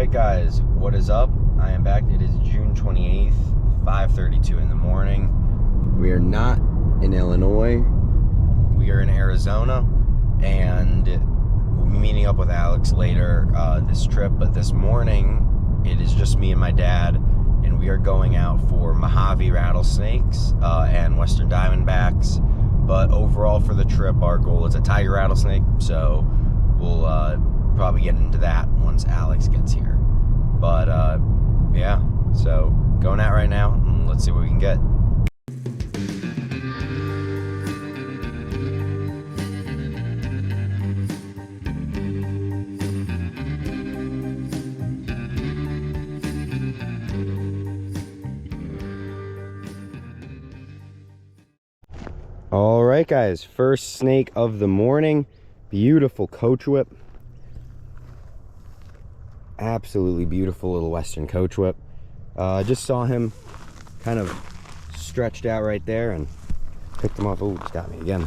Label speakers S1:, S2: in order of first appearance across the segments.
S1: Alright guys, what is up? I am back. It is June 28th, 5:32 in the morning. We are not in Illinois. We are in Arizona, and we'll be meeting up with Alex later this trip, but this morning it is just me and my dad, and we are going out for Mojave rattlesnakes and western diamondbacks. But overall for the trip, our goal is a tiger rattlesnake, so we'll probably get into that once Alex gets here. But yeah, so going out right now, and let's see what we can get. All right guys, first snake of the morning. Beautiful coach whip. Absolutely beautiful little western coach whip. Just saw him kind of stretched out right there and picked him up. Oh, he's got me again.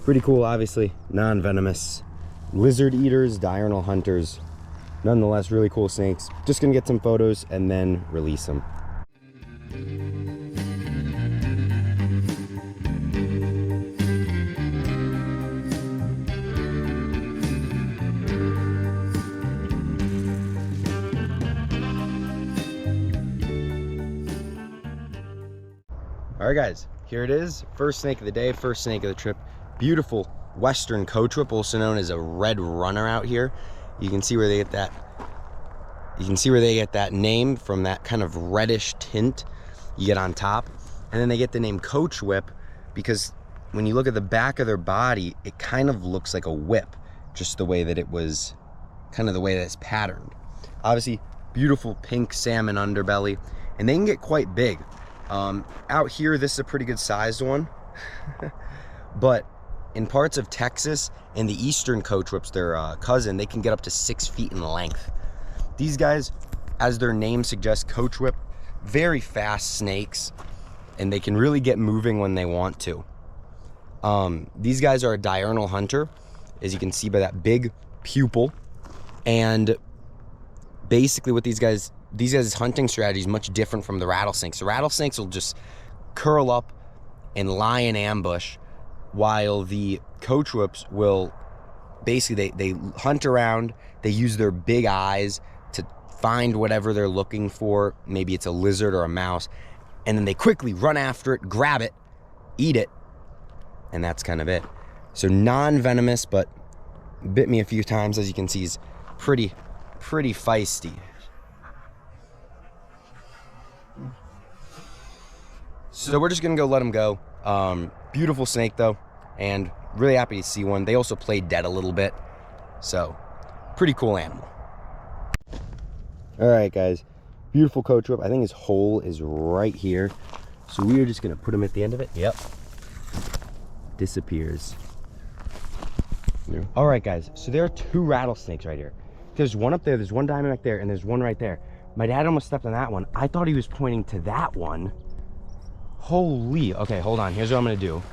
S1: Pretty cool, obviously. Non-venomous. Lizard eaters, diurnal hunters. Nonetheless, really cool snakes. Just gonna get some photos and then release them. All right guys, here it is. First snake of the day, first snake of the trip. Beautiful western coach whip, also known as a red runner out here. You can see where they get that. You can see where they get that name from, that kind of reddish tint you get on top. And then they get the name coach whip because when you look at the back of their body, it kind of looks like a whip, just the way that it was, kind of the way that it's patterned. Obviously, beautiful pink salmon underbelly, and they can get quite big. Out here, this is a pretty good sized one, but in parts of Texas and the eastern coach whips, their cousin, they can get up to 6 feet in length. These guys, as their name suggests, coach whip, very fast snakes, and they can really get moving when they want to. These guys are a diurnal hunter, as you can see by that big pupil, and basically what these guys' hunting strategy is much different from the rattlesnakes. The rattlesnakes will just curl up and lie in ambush, while the coach whips will basically, they hunt around, they use their big eyes to find whatever they're looking for. Maybe it's a lizard or a mouse, and then they quickly run after it, grab it, eat it, and that's kind of it. So non-venomous, but bit me a few times. As you can see, he's pretty feisty. So we're just gonna go let him go. Beautiful snake though, and really happy to see one. They also play dead a little bit, so pretty cool animal. All right guys, beautiful coach whip. I think his hole is right here, so we are just gonna put him at the end of it. Yep, disappears. All right guys, so there are two rattlesnakes right here. There's one up there, there's one diamondback there, and there's one right there. My dad almost stepped on that one. I thought he was pointing to that one. Holy, okay, hold on, here's what I'm gonna do.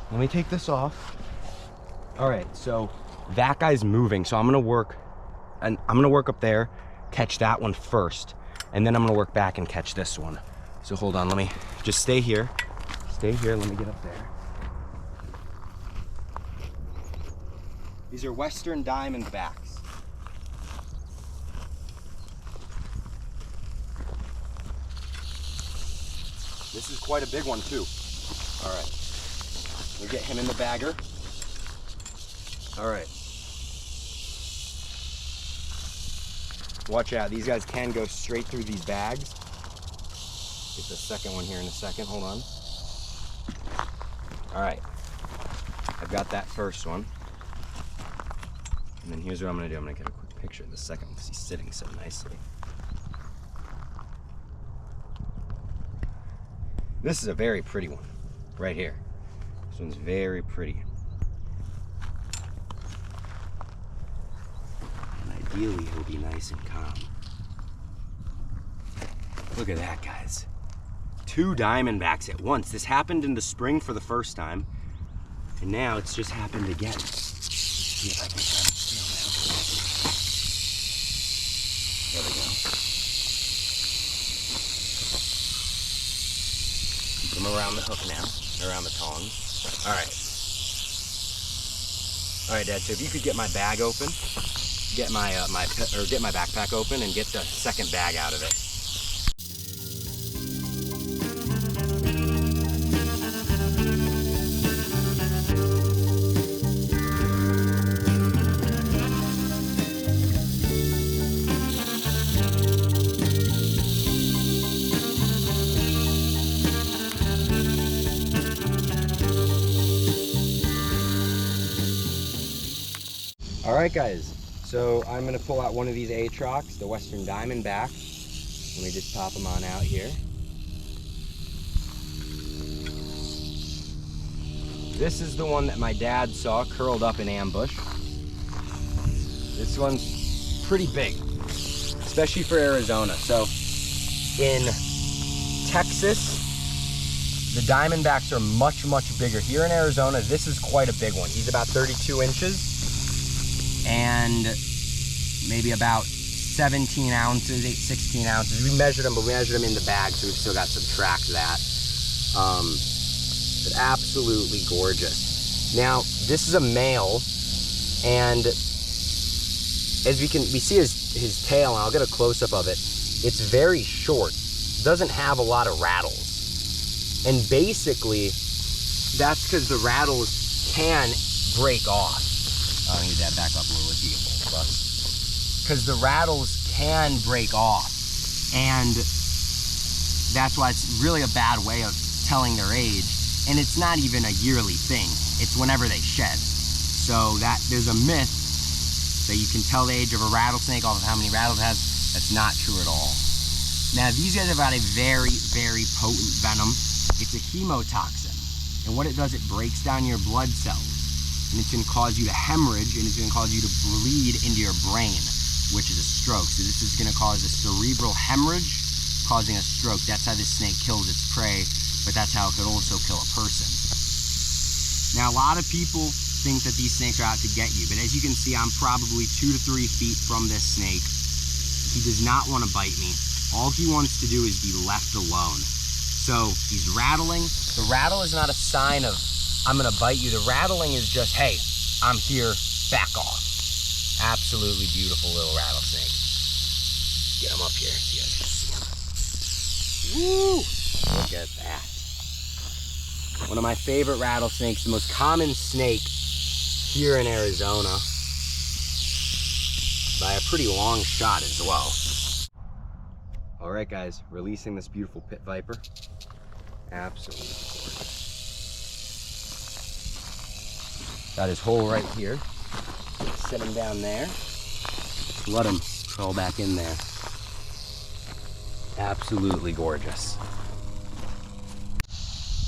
S1: Let me take this off. All right, so that guy's moving, so I'm gonna work up there, catch that one first, and then I'm gonna work back and catch this one. So hold on, let me just stay here, let me get up there. These are western diamondbacks. This is quite a big one too. All right, we'll get him in the bagger. All right. Watch out, these guys can go straight through these bags. Get the second one here in a second, hold on. All right, I've got that first one. And then here's what I'm gonna do. I'm gonna get a quick picture of the second one because he's sitting so nicely. This is a very pretty one, right here. This one's very pretty. And ideally, he'll be nice and calm. Look at that, guys. 2 diamondbacks at once. This happened in the spring for the first time, and now it's just happened again. See if I can try to There we go. Keep them around the hook now, around the tongs. All right. All right, Dad, so if you could get my bag open, get my backpack open and get the second bag out of it. All right, guys, so I'm gonna pull out one of these Atrox, the Western Diamondback. Let me just pop them on out here. This is the one that my dad saw curled up in ambush. This one's pretty big, especially for Arizona. So in Texas, the Diamondbacks are much, much bigger. Here in Arizona, this is quite a big one. He's about 32 inches. And maybe about 17 ounces, 16 ounces. We measured them, but we measured them in the bag, so we've still got to subtract that. But absolutely gorgeous. Now, this is a male, and as we see his tail, and I'll get a close-up of it, it's very short. It doesn't have a lot of rattles. And basically, that's because the rattles can break off. I need that back up a little bit, because the rattles can break off, and that's why it's really a bad way of telling their age. And it's not even a yearly thing; it's whenever they shed. So that there's a myth that you can tell the age of a rattlesnake off of how many rattles it has. That's not true at all. Now these guys have got a very, very potent venom. It's a hemotoxin, and what it does, it breaks down your blood cells. And it's going to cause you to hemorrhage, and it's going to cause you to bleed into your brain, which is a stroke. So this is going to cause a cerebral hemorrhage, causing a stroke. That's how this snake kills its prey, but that's how it could also kill a person. Now, a lot of people think that these snakes are out to get you, but as you can see, I'm probably 2 to 3 feet from this snake. He does not want to bite me. All he wants to do is be left alone. So he's rattling. The rattle is not a sign of I'm gonna bite you. The rattling is just, hey, I'm here, back off. Absolutely beautiful little rattlesnake. Get him up here so you guys can see him. Woo! Look at that. One of my favorite rattlesnakes, the most common snake here in Arizona, by a pretty long shot as well. All right, guys, releasing this beautiful pit viper. Absolutely gorgeous. Got his hole right here. Set him down there. Let him crawl back in there. Absolutely gorgeous.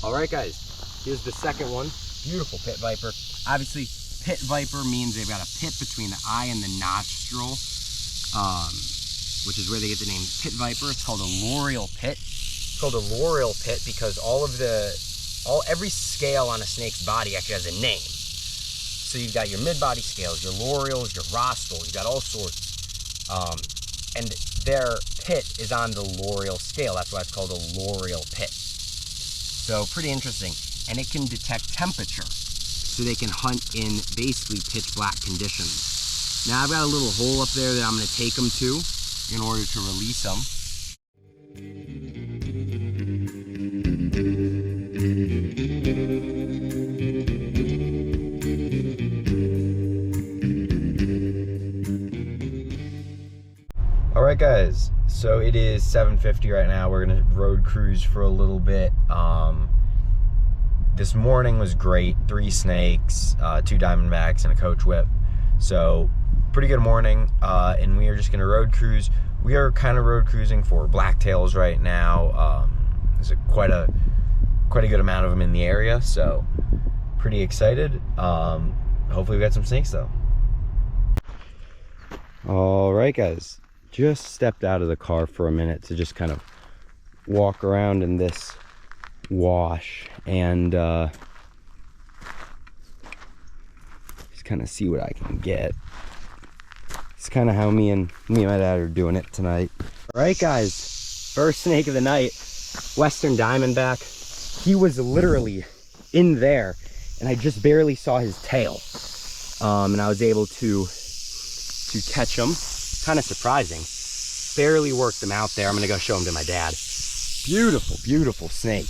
S1: All right, guys, here's the second one. Beautiful pit viper. Obviously, pit viper means they've got a pit between the eye and the nostril, which is where they get the name pit viper. It's called a loreal pit. It's called a loreal pit because every scale on a snake's body actually has a name. So you've got your mid-body scales, your loreals, your rostrals, you've got all sorts. And their pit is on the loreal scale. That's why it's called a loreal pit. So pretty interesting. And it can detect temperature. So they can hunt in basically pitch black conditions. Now I've got a little hole up there that I'm gonna take them to in order to release them. All right, guys, so it is 7:50 right now. We're gonna road cruise for a little bit. This morning was great. 3 snakes, 2 Diamondbacks, and a coach whip. So pretty good morning, and we are just gonna road cruise. We are kind of road cruising for blacktails right now. There's quite a good amount of them in the area, so pretty excited. Hopefully we got some snakes though. All right, guys. Just stepped out of the car for a minute to just kind of walk around in this wash and just kind of see what I can get. It's kind of how me and my dad are doing it tonight. All right, guys, first snake of the night, Western Diamondback. He was literally in there, and I just barely saw his tail, and I was able to catch him. Kind of surprising. Barely worked him out there. I'm gonna go show him to my dad. Beautiful, beautiful snake.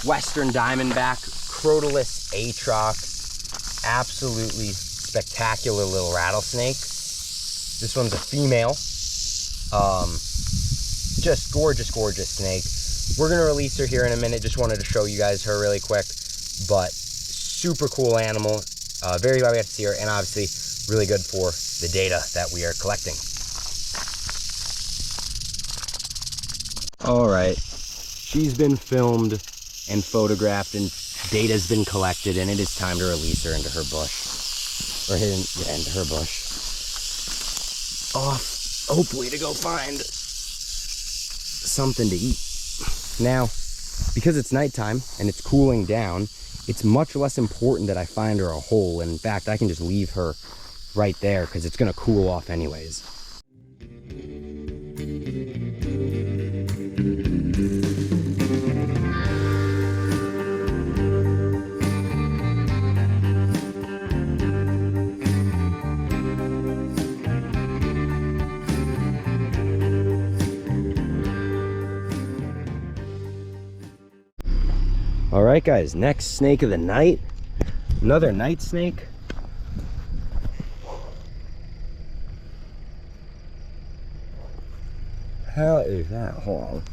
S1: Western Diamondback, Crotalus atroc, absolutely spectacular little rattlesnake. This one's a female. Just gorgeous, gorgeous snake. We're gonna release her here in a minute. Just wanted to show you guys her really quick, but super cool animal. Very glad we got to see her, and obviously really good for the data that we are collecting. All right, she's been filmed and photographed, and data's been collected, and it is time to release her into her bush, or into her bush. Off, hopefully, to go find something to eat. Now, because it's nighttime and it's cooling down, it's much less important that I find her a hole, and in fact, I can just leave her right there because it's gonna cool off anyways. All right, guys, next snake of the night, another night snake. How is that long?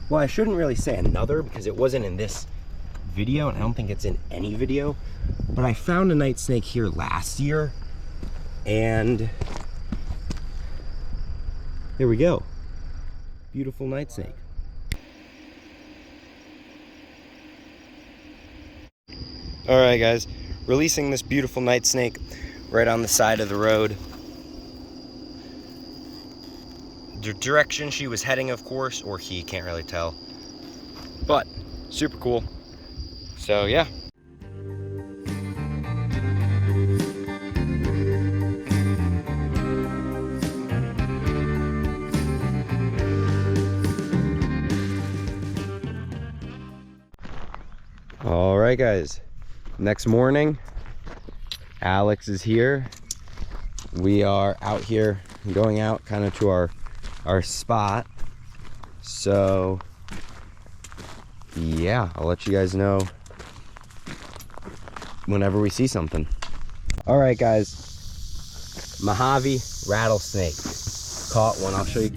S1: Well, I shouldn't really say another because it wasn't in this video, and I don't think it's in any video, but I found a night snake here last year, and here we go. Beautiful night snake. All right, guys, releasing this beautiful night snake right on the side of the road. The direction she was heading, of course, or he, can't really tell, but super cool. So yeah. All right, guys. Next morning, Alex is here. We are out here, going out kind of to our spot. So yeah, I'll let you guys know whenever we see something. All right, guys, Mojave rattlesnake. Caught one, I'll show you.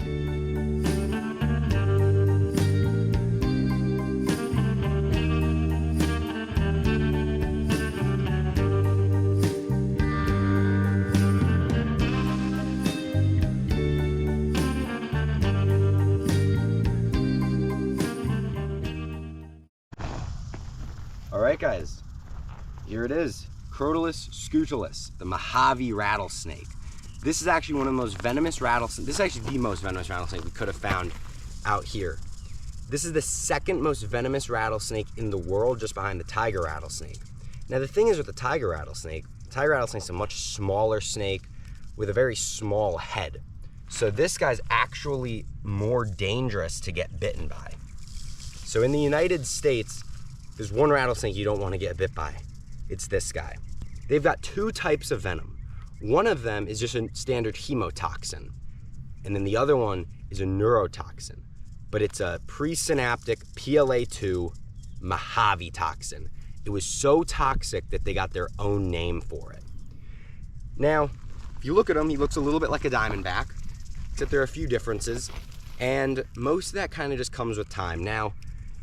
S1: All right, guys, here it is. Crotalus scuteolus, the Mojave rattlesnake. This is actually one of the most venomous rattlesnakes. This is actually the most venomous rattlesnake we could have found out here. This is the second most venomous rattlesnake in the world, just behind the tiger rattlesnake. Now, the thing is with the tiger rattlesnake's a much smaller snake with a very small head. So this guy's actually more dangerous to get bitten by. So in the United States, there's one rattlesnake you don't want to get bit by. It's this guy. They've got two types of venom. One of them is just a standard hemotoxin, and then the other one is a neurotoxin, but it's a presynaptic PLA2 Mojave toxin. It was so toxic that they got their own name for it. Now, if you look at him, he looks a little bit like a diamondback, except there are a few differences, and most of that kind of just comes with time. Now,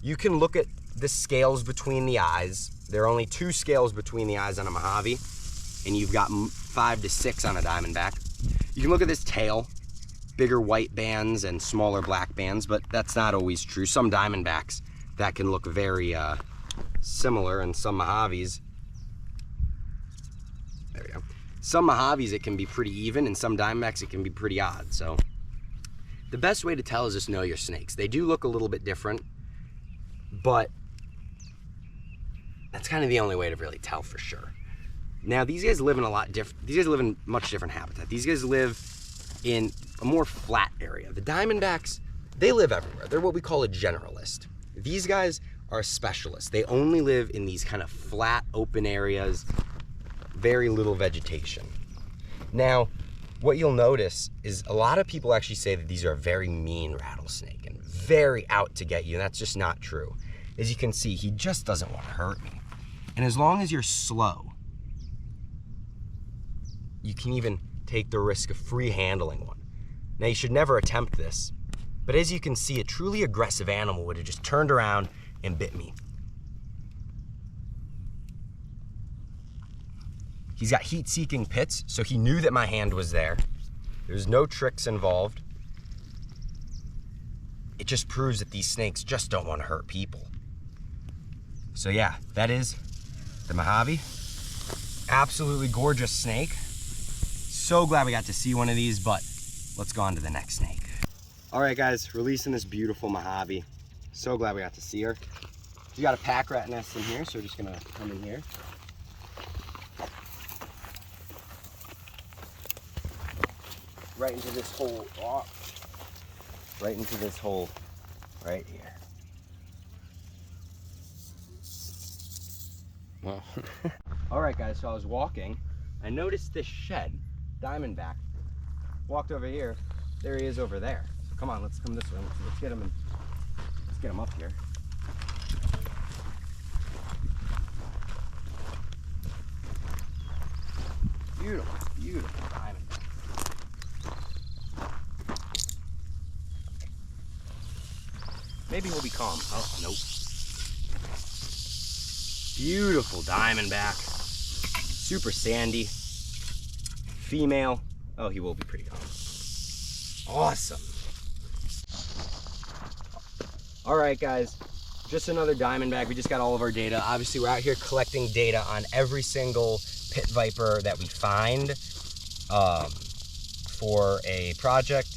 S1: you can look at the scales between the eyes. There are only 2 scales between the eyes on a Mojave, and you've got 5 to 6 on a diamondback. You can look at this tail, bigger white bands and smaller black bands, but that's not always true. Some diamondbacks, that can look very similar, and some Mojaves, there we go. Some Mojaves, it can be pretty even, and some diamondbacks, it can be pretty odd. So the best way to tell is just know your snakes. They do look a little bit different, but that's kind of the only way to really tell for sure. Now, these guys live in these guys live in much different habitat. These guys live in a more flat area. The Diamondbacks, they live everywhere. They're what we call a generalist. These guys are specialists. They only live in these kind of flat, open areas, very little vegetation. Now, what you'll notice is a lot of people actually say that these are a very mean rattlesnake and very out to get you, and that's just not true. As you can see, he just doesn't want to hurt me. And as long as you're slow, you can even take the risk of free handling one. Now, you should never attempt this, but as you can see, a truly aggressive animal would have just turned around and bit me. He's got heat-seeking pits, so he knew that my hand was there. There's no tricks involved. It just proves that these snakes just don't want to hurt people. So yeah, that is the Mojave. Absolutely gorgeous snake. So glad we got to see one of these, but let's go on to the next snake. All right, guys, releasing this beautiful Mojave. So glad we got to see her. We got a pack rat nest in here, so we're just gonna come in here. Right into this hole, right into this hole right here. Well. All right, guys, so I was walking. I noticed this shed, Diamondback. Walked over here. There he is over there. So come on, let's come this way. Let's get him let's get him up here. Beautiful, beautiful Diamondback. Maybe he'll be calm. Oh, nope. Beautiful Diamondback. Super sandy. Female. Oh, he will be pretty calm. Awesome. All right, guys. Just another Diamondback. We just got all of our data. Obviously, we're out here collecting data on every single pit viper that we find for a project.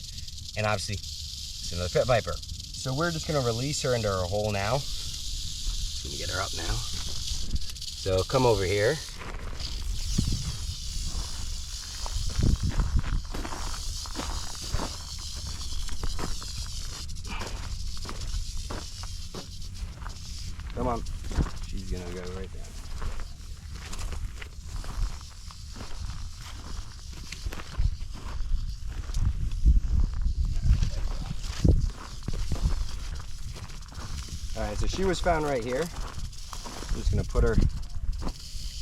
S1: And obviously, it's another pit viper. So we're just gonna release her into her hole now. Just gonna get her up now. So come over here. Come on. She's gonna go right there. All right, so she was found right here. I'm just gonna put her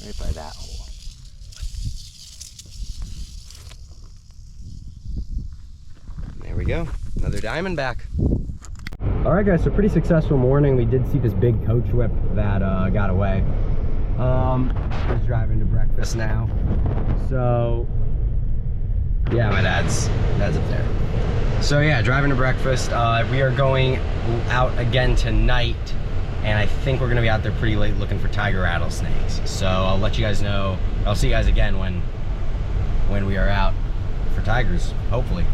S1: right by that hole. There we go, another Diamondback. All right, guys, so pretty successful morning. We did see this big coach whip that got away. Just driving to breakfast now. So, yeah, my dad's up there. So yeah, driving to breakfast. We are going out again tonight, and I think we're gonna be out there pretty late looking for tiger rattlesnakes. So I'll let you guys know. I'll see you guys again when we are out for tigers, hopefully.